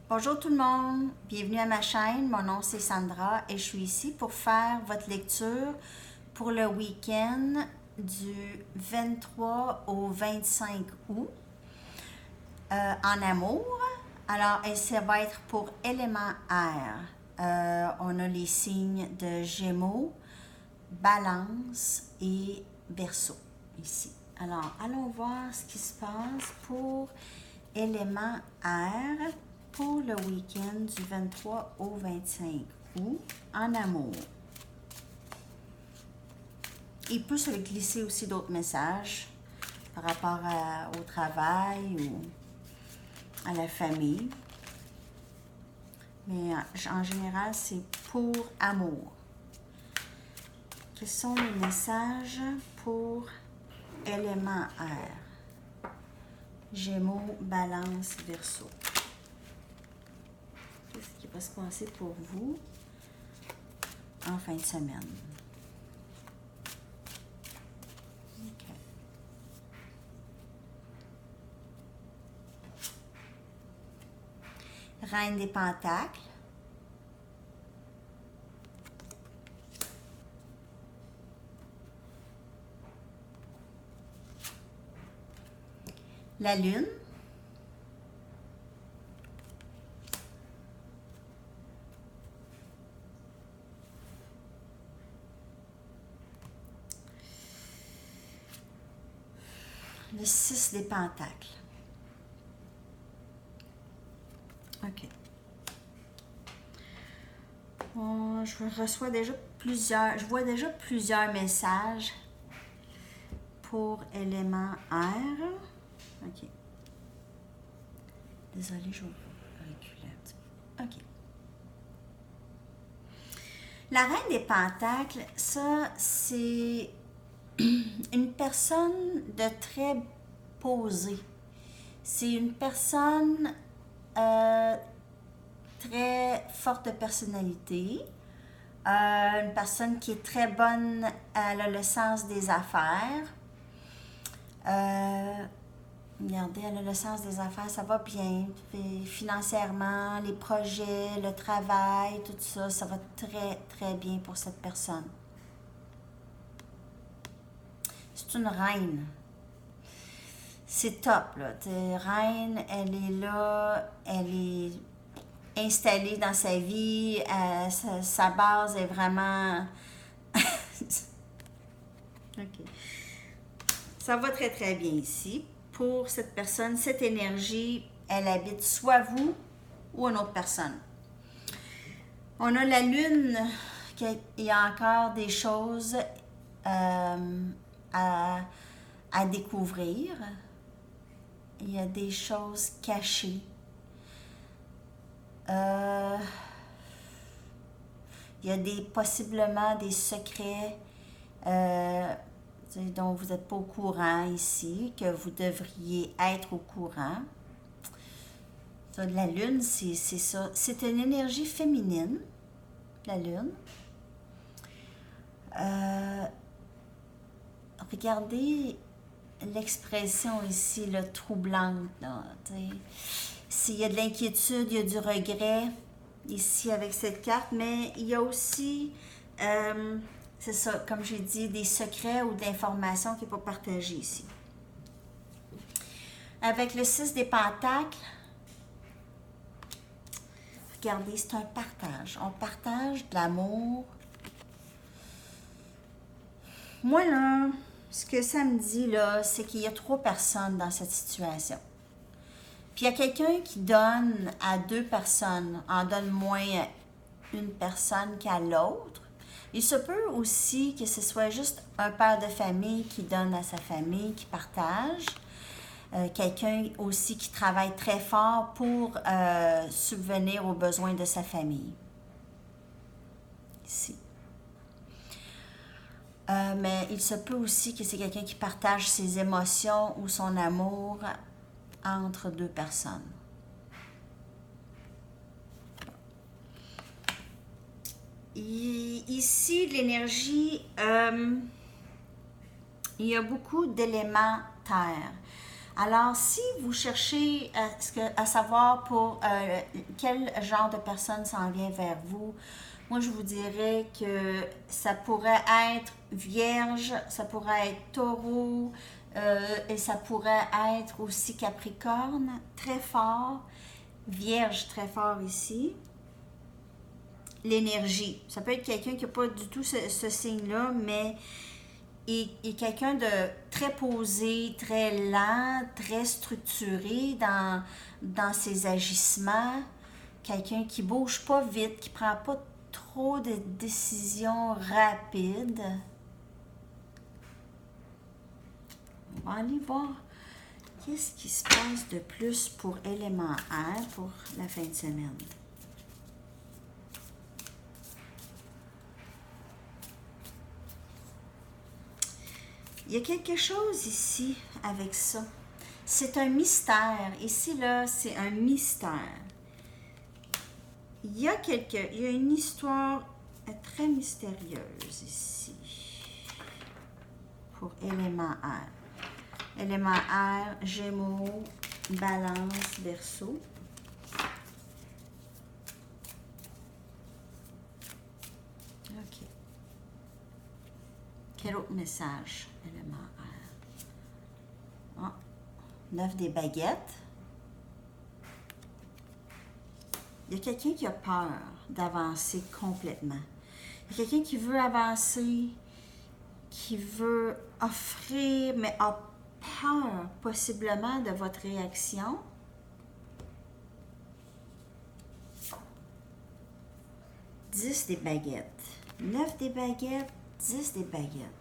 Bonjour tout le monde, bienvenue à ma chaîne, mon nom c'est Sandra et je suis ici pour faire votre lecture pour le week-end du 23 au 25 août en amour. Alors, ça va être pour élément air. On a les signes de Gémeaux, Balance et Verseau ici. Alors, allons voir ce qui se passe pour élément air pour le week-end du 23 au 25 août en amour. Il peut se glisser aussi d'autres messages par rapport au travail ou à la famille. Mais en général, c'est pour amour. Quels sont les messages pour élément air? Gémeaux, Balance, Verseau. Qu'est-ce qui va se passer pour vous en fin de semaine? Okay. Reine des Pentacles. La Lune. Le 6 des Pentacles. OK. Bon, je vois déjà plusieurs messages pour élément air. OK. Désolée, je vais reculer un petit peu. OK. La Reine des Pentacles, ça, c'est une personne de très posée. C'est une personne très forte personnalité. Une personne qui est très bonne, elle a le sens des affaires. Regardez, elle a le sens des affaires, ça va bien. Financièrement, les projets, le travail, tout ça, ça va très, très bien pour cette personne. C'est une reine. C'est top, là. Reine, elle est là, elle est installée dans sa vie, sa base est vraiment... OK. Ça va très, très bien ici. Pour cette personne, cette énergie, elle habite soit vous ou une autre personne. On a la Lune, il y a encore des choses à découvrir. Il y a des choses cachées. Il y a possiblement des secrets dont vous n'êtes pas au courant ici, que vous devriez être au courant. Ça, la Lune, c'est ça. C'est une énergie féminine, la Lune. Regardez l'expression ici, le troublante. S'il y a de l'inquiétude, il y a du regret ici avec cette carte, mais il y a aussi, c'est ça, comme j'ai dit, des secrets ou de l'information qui n'est pas partagée ici. Avec le 6 des Pentacles, regardez, c'est un partage. On partage de l'amour. Moi, là, ce que ça me dit, là, c'est qu'il y a 3 personnes dans cette situation. Puis il y a quelqu'un qui donne à 2 personnes, en donne moins à une personne qu'à l'autre. Il se peut aussi que ce soit juste un père de famille qui donne à sa famille, qui partage. Quelqu'un aussi qui travaille très fort pour subvenir aux besoins de sa famille. Ici. Mais il se peut aussi que c'est quelqu'un qui partage ses émotions ou son amour entre 2 personnes. Ici, l'énergie, il y a beaucoup d'éléments terre. Alors, si vous cherchez à savoir pour quel genre de personne s'en vient vers vous, moi, je vous dirais que ça pourrait être Vierge, ça pourrait être Taureau, et ça pourrait être aussi Capricorne, très fort. Vierge, très fort ici. L'énergie. Ça peut être quelqu'un qui n'a pas du tout ce signe-là, mais est quelqu'un de très posé, très lent, très structuré dans ses agissements. Quelqu'un qui ne bouge pas vite, qui ne prend pas trop de décisions rapides. On va aller voir qu'est-ce qui se passe de plus pour élément air pour la fin de semaine. Il y a quelque chose ici avec ça. C'est un mystère. Ici, là, c'est un mystère. Il y a une histoire très mystérieuse ici pour élément air. Élément air, Gémeaux, Balance, Verseau. OK. Quel autre message? Élément air. Ah, 9 des baguettes. Il y a quelqu'un qui a peur d'avancer complètement. Il y a quelqu'un qui veut avancer, qui veut offrir, mais a peur possiblement de votre réaction. « 10 des baguettes. 9 des baguettes, 10 des baguettes.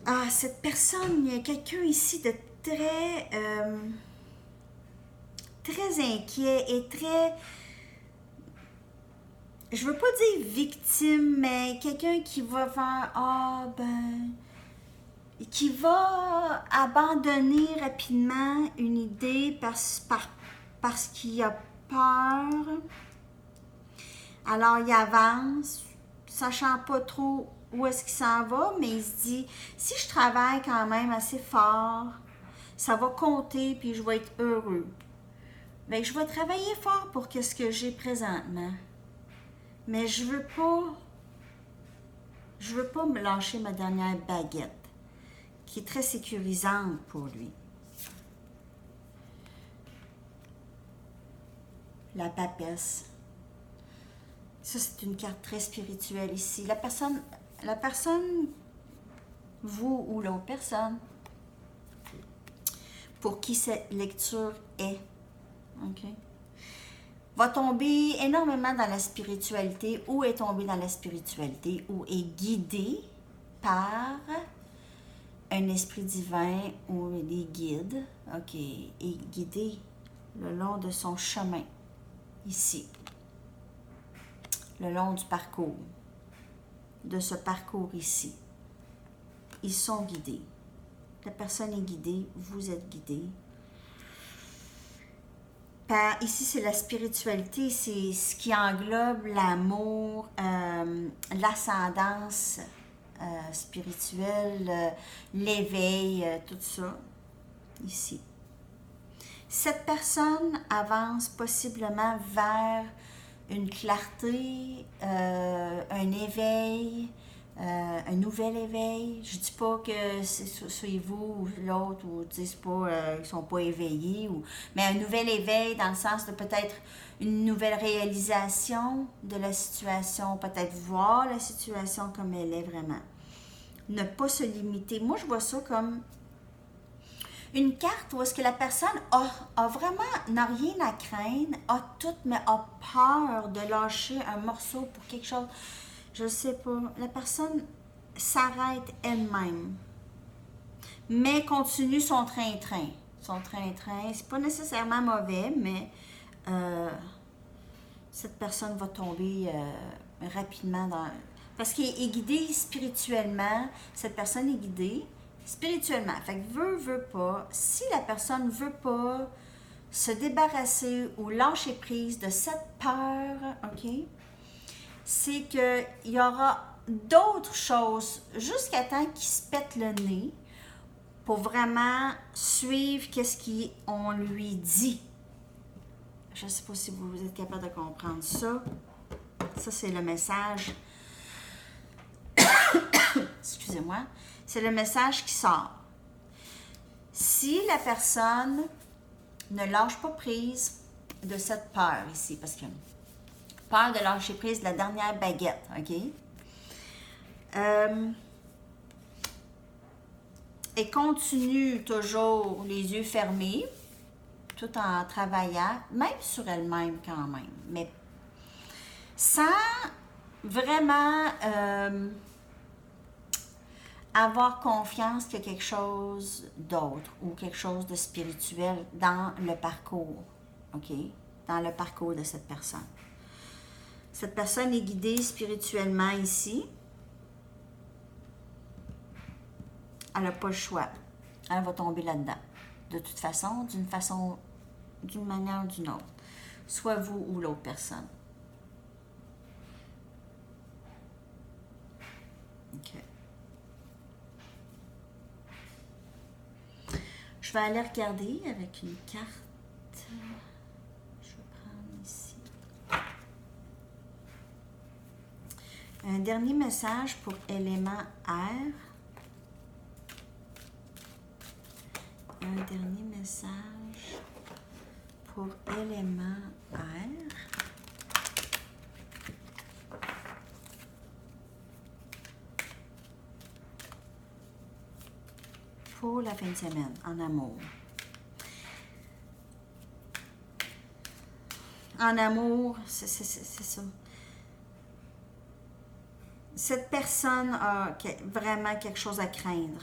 Ah, cette personne, il y a quelqu'un ici de très inquiet et très, je veux pas dire victime, mais quelqu'un qui va faire, qui va abandonner rapidement une idée parce qu'il a peur. Alors, il avance, sachant pas trop où est-ce qu'il s'en va, mais il se dit, si je travaille quand même assez fort, ça va compter, puis je vais être heureux. Bien, je vais travailler fort pour ce que j'ai présentement. Mais je veux pas me lâcher ma dernière baguette, qui est très sécurisante pour lui. La papesse. Ça, c'est une carte très spirituelle ici. La personne, vous ou l'autre personne, pour qui cette lecture est, OK, va tomber énormément dans la spiritualité, ou est tombé dans la spiritualité, ou est guidé par un esprit divin ou des guides, OK, est guidé le long de son chemin, ici, le long du parcours, de ce parcours ici. Ils sont guidés. La personne est guidée, vous êtes guidé. Ici, c'est la spiritualité, c'est ce qui englobe l'amour, l'ascendance spirituelle, l'éveil, tout ça, ici. Cette personne avance possiblement vers une clarté, un éveil, un nouvel éveil. Je dis pas que c'est vous ou l'autre, ou c'est pas qu'ils sont pas éveillés, mais un nouvel éveil dans le sens de peut-être une nouvelle réalisation de la situation, peut-être voir la situation comme elle est vraiment. Ne pas se limiter. Moi, je vois ça comme une carte où est-ce que la personne a vraiment, n'a rien à craindre, a tout, mais a peur de lâcher un morceau pour quelque chose. Je sais pas. La personne s'arrête elle-même, mais continue son train-train. Son train-train, c'est pas nécessairement mauvais, mais cette personne va tomber rapidement dans... Parce qu'elle est guidée spirituellement. Cette personne est guidée spirituellement. Fait que veut pas. Si la personne veut pas se débarrasser ou lâcher prise de cette peur, OK, c'est qu'il y aura d'autres choses jusqu'à temps qu'il se pète le nez pour vraiment suivre qu'est-ce qu'on lui dit. Je ne sais pas si vous êtes capable de comprendre ça. Ça, c'est le message. Excusez-moi. C'est le message qui sort. Si la personne ne lâche pas prise de cette peur ici, parce que peur de lâcher prise de la dernière baguette, OK? Et continue toujours les yeux fermés, tout en travaillant, même sur elle-même quand même, mais sans vraiment avoir confiance qu'il y a quelque chose d'autre ou quelque chose de spirituel dans le parcours, OK? Dans le parcours de cette personne. Cette personne est guidée spirituellement ici. Elle n'a pas le choix. Elle va tomber là-dedans. De toute façon, d'une manière ou d'une autre. Soit vous ou l'autre personne. OK. Je vais aller regarder avec une carte. Je vais prendre ici. Un dernier message pour élément air. Un dernier message pour élément air. Pour la fin de semaine, en amour. En amour, c'est ça. Cette personne a vraiment quelque chose à craindre.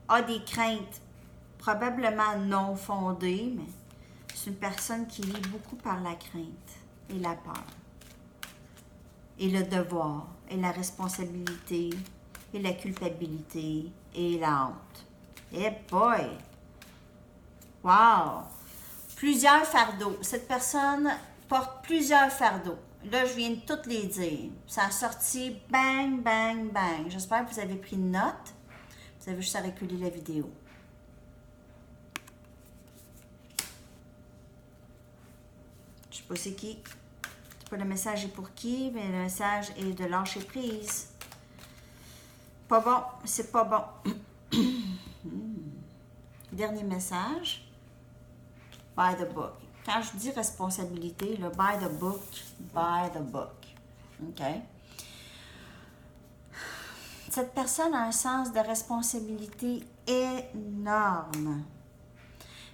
A des craintes probablement non fondées, mais c'est une personne qui vit beaucoup par la crainte et la peur. Et le devoir, et la responsabilité, et la culpabilité, et la honte. Eh boy! Wow! Plusieurs fardeaux. Cette personne porte plusieurs fardeaux. Là, je viens de toutes les dire. Ça a sorti bang, bang, bang. J'espère que vous avez pris une note. Vous avez juste à reculer la vidéo. Je sais pas c'est qui. Je sais pas le message est pour qui, mais le message est de lâcher prise. Pas bon, c'est pas bon. Dernier message. By the book. Quand je dis responsabilité, là, by the book, by the book. OK? Cette personne a un sens de responsabilité énorme.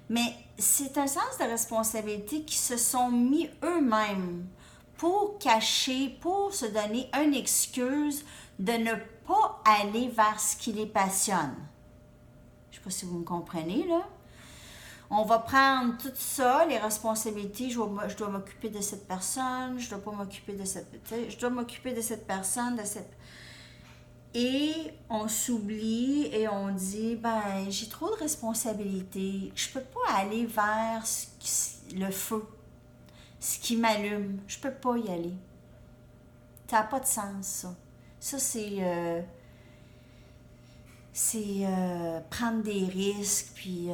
Mais c'est un sens de responsabilité qui se sont mis eux-mêmes pour cacher, pour se donner une excuse de ne pas aller vers ce qui les passionne. Je ne sais pas si vous me comprenez, là. On va prendre tout ça, les responsabilités. Je dois m'occuper de cette personne, je dois pas m'occuper de cette... Je dois m'occuper de cette personne, de cette... Et on s'oublie et on dit, ben, j'ai trop de responsabilités. Je peux pas aller vers le feu, ce qui m'allume. Je peux pas y aller. Ça n'a pas de sens, ça. Ça, c'est prendre des risques, puis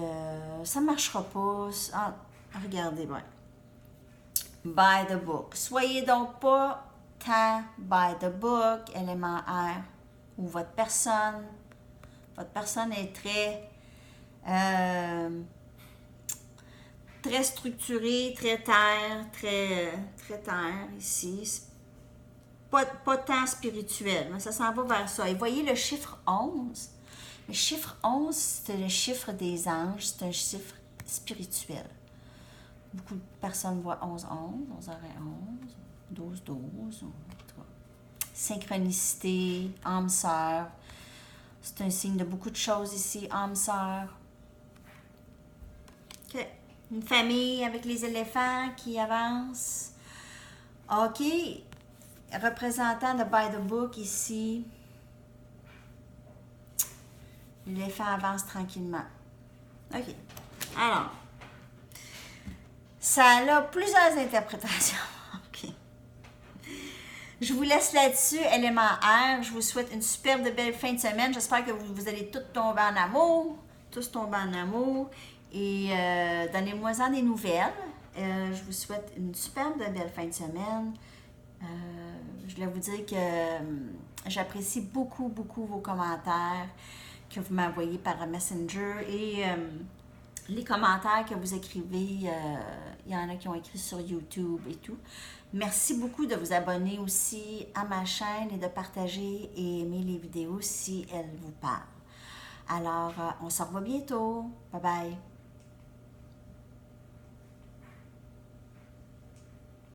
ça ne marchera pas. Ah, regardez, ouais. By the book. Soyez donc pas tant by the book, élément R, ou votre personne. Votre personne est très structurée, très terre, très terre ici. Pas tant spirituel, mais ça s'en va vers ça. Et voyez le chiffre 11. Le chiffre 11, c'est le chiffre des anges, c'est un chiffre spirituel. Beaucoup de personnes voient 11, 11, 11 11, 12, 12. Synchronicité, âme sœur. C'est un signe de beaucoup de choses ici, âme sœur. OK. Une famille avec les éléphants qui avancent. OK. Représentant de By the Book ici. L'éléphant avance tranquillement. OK. Alors, ça a plusieurs interprétations. OK. Je vous laisse là-dessus, élément R. Je vous souhaite une superbe de belle fin de semaine. J'espère que vous allez tous tomber en amour. Tous tomber en amour. Et donnez-moi-en des nouvelles. Je vous souhaite une superbe de belle fin de semaine. Je voulais vous dire que j'apprécie beaucoup, beaucoup vos commentaires que vous m'envoyez par Messenger et les commentaires que vous écrivez. Il y en a qui ont écrit sur YouTube et tout. Merci beaucoup de vous abonner aussi à ma chaîne et de partager et aimer les vidéos si elles vous parlent. Alors, on se revoit bientôt. Bye bye.